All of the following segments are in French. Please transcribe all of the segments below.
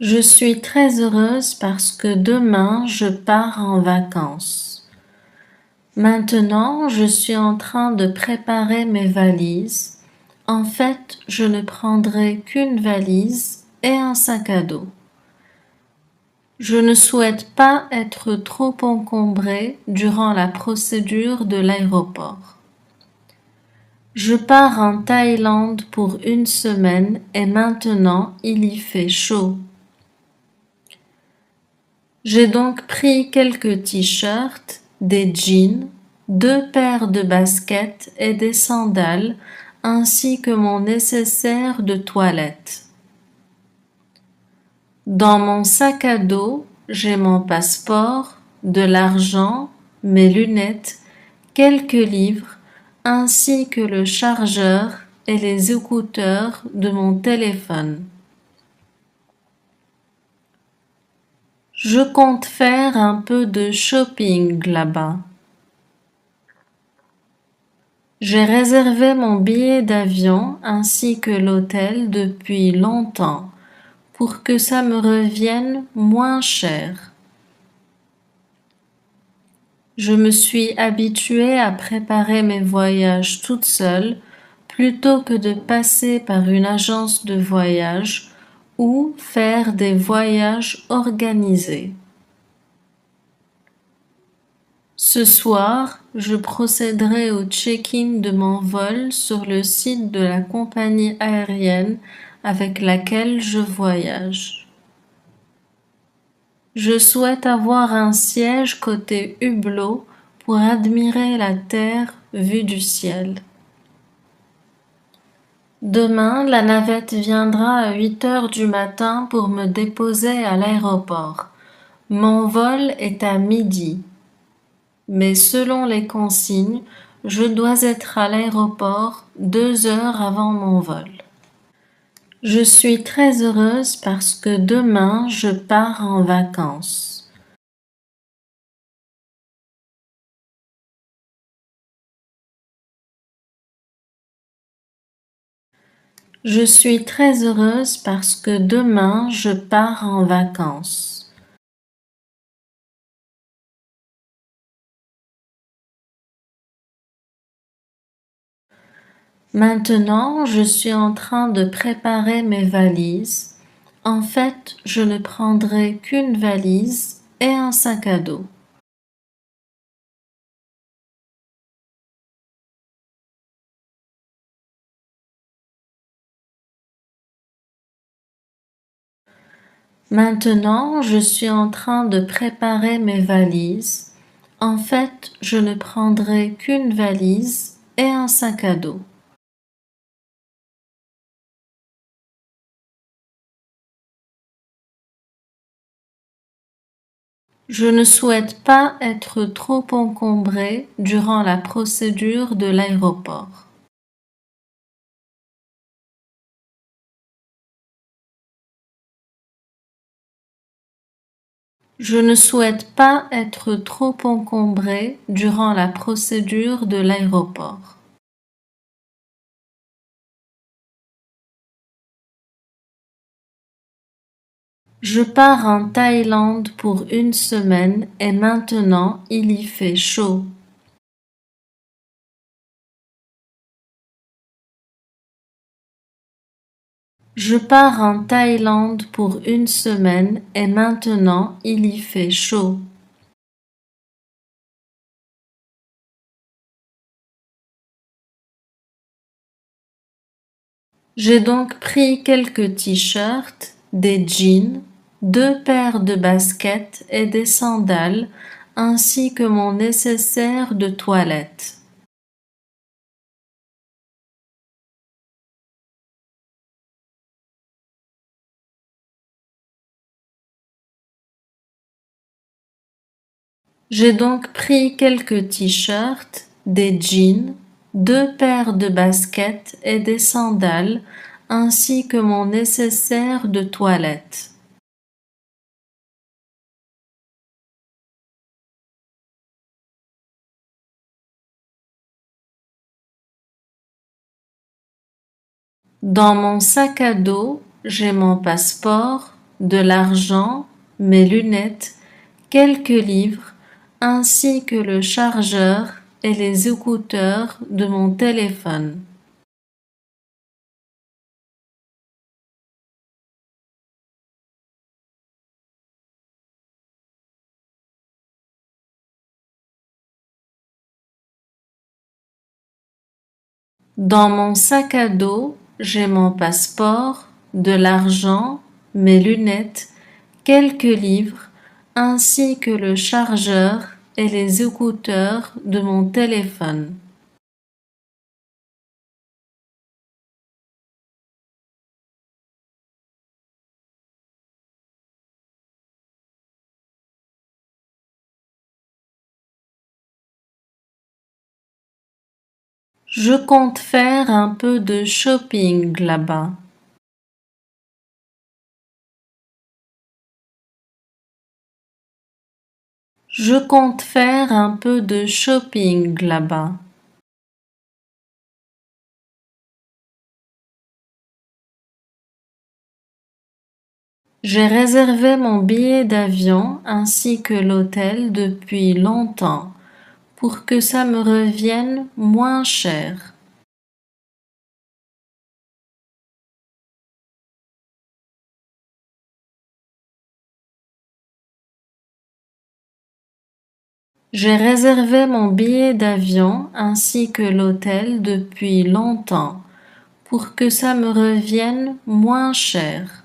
Je suis très heureuse parce que demain je pars en vacances. Maintenant, je suis en train de préparer mes valises. En fait, je ne prendrai qu'une valise et un sac à dos. Je ne souhaite pas être trop encombrée durant la procédure de l'aéroport. Je pars en Thaïlande pour une semaine et maintenant il y fait chaud. J'ai donc pris quelques t-shirts, des jeans, 2 paires de baskets et des sandales, ainsi que mon nécessaire de toilette. Dans mon sac à dos, j'ai mon passeport, de l'argent, mes lunettes, quelques livres, ainsi que le chargeur et les écouteurs de mon téléphone. Je compte faire un peu de shopping là-bas. J'ai réservé mon billet d'avion ainsi que l'hôtel depuis longtemps pour que ça me revienne moins cher. Je me suis habituée à préparer mes voyages toute seule plutôt que de passer par une agence de voyage ou faire des voyages organisés. Ce soir, je procéderai au check-in de mon vol sur le site de la compagnie aérienne avec laquelle je voyage. Je souhaite avoir un siège côté hublot pour admirer la terre vue du ciel. Demain, la navette viendra à 8 heures du matin pour me déposer à l'aéroport. Mon vol est à midi. Mais selon les consignes, je dois être à l'aéroport 2 heures avant mon vol. Je suis très heureuse parce que demain je pars en vacances. Je suis très heureuse parce que demain je pars en vacances. Maintenant, je suis en train de préparer mes valises. En fait, je ne prendrai qu'une valise et un sac à dos. Maintenant, je suis en train de préparer mes valises. En fait, je ne prendrai qu'une valise et un sac à dos. Je ne souhaite pas être trop encombrée durant la procédure de l'aéroport. Je ne souhaite pas être trop encombrée durant la procédure de l'aéroport. Je pars en Thaïlande pour une semaine et maintenant il y fait chaud. Je pars en Thaïlande pour une semaine et maintenant il y fait chaud. J'ai donc pris quelques t-shirts, des jeans, 2 paires de baskets et des sandales, ainsi que mon nécessaire de toilette. J'ai donc pris quelques t-shirts, des jeans, 2 paires de baskets et des sandales, ainsi que mon nécessaire de toilette. Dans mon sac à dos, j'ai mon passeport, de l'argent, mes lunettes, quelques livres, ainsi que le chargeur et les écouteurs de mon téléphone. Dans mon sac à dos, j'ai mon passeport, de l'argent, mes lunettes, quelques livres, ainsi que le chargeur et les écouteurs de mon téléphone. Je compte faire un peu de shopping là-bas. Je compte faire un peu de shopping là-bas. J'ai réservé mon billet d'avion ainsi que l'hôtel depuis longtemps pour que ça me revienne moins cher. J'ai réservé mon billet d'avion ainsi que l'hôtel depuis longtemps pour que ça me revienne moins cher.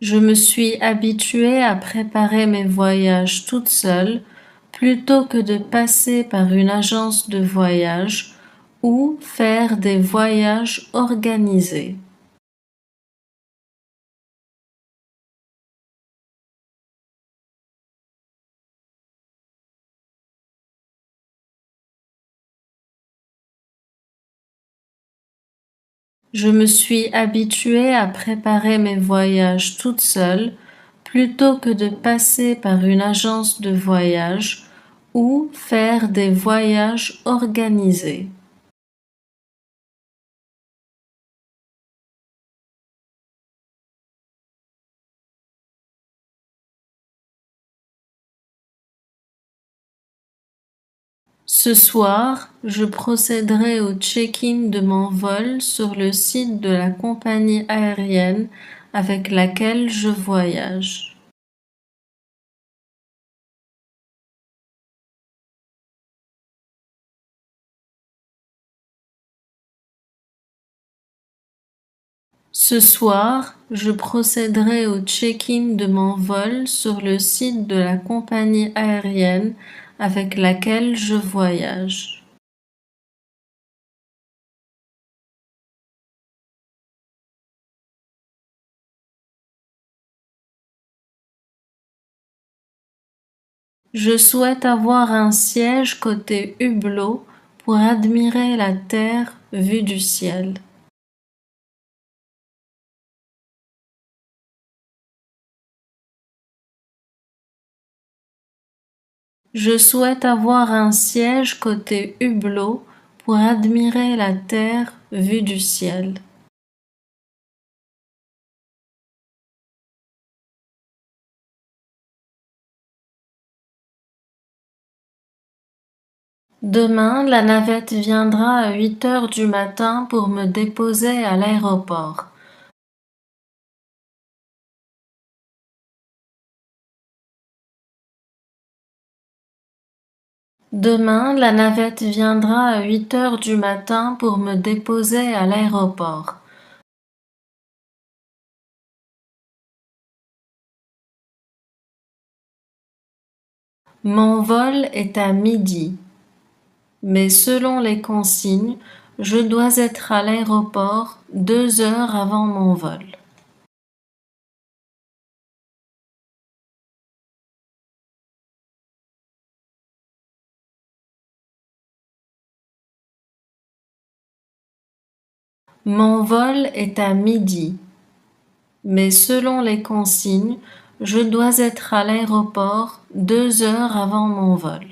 Je me suis habituée à préparer mes voyages toute seule plutôt que de passer par une agence de voyage ou faire des voyages organisés. Je me suis habituée à préparer mes voyages toute seule plutôt que de passer par une agence de voyage ou faire des voyages organisés. Ce soir, je procéderai au check-in de mon vol sur le site de la compagnie aérienne avec laquelle je voyage. Ce soir, je procéderai au check-in de mon vol sur le site de la compagnie aérienne avec laquelle je voyage. Je souhaite avoir un siège côté hublot pour admirer la terre vue du ciel. Je souhaite avoir un siège côté hublot pour admirer la terre vue du ciel. Demain, la navette viendra à 8 heures du matin pour me déposer à l'aéroport. Demain, la navette viendra à 8 heures du matin pour me déposer à l'aéroport. Mon vol est à midi, mais selon les consignes, je dois être à l'aéroport 2 heures avant mon vol. Mon vol est à midi, mais selon les consignes, Je dois être à l'aéroport 2 heures avant mon vol.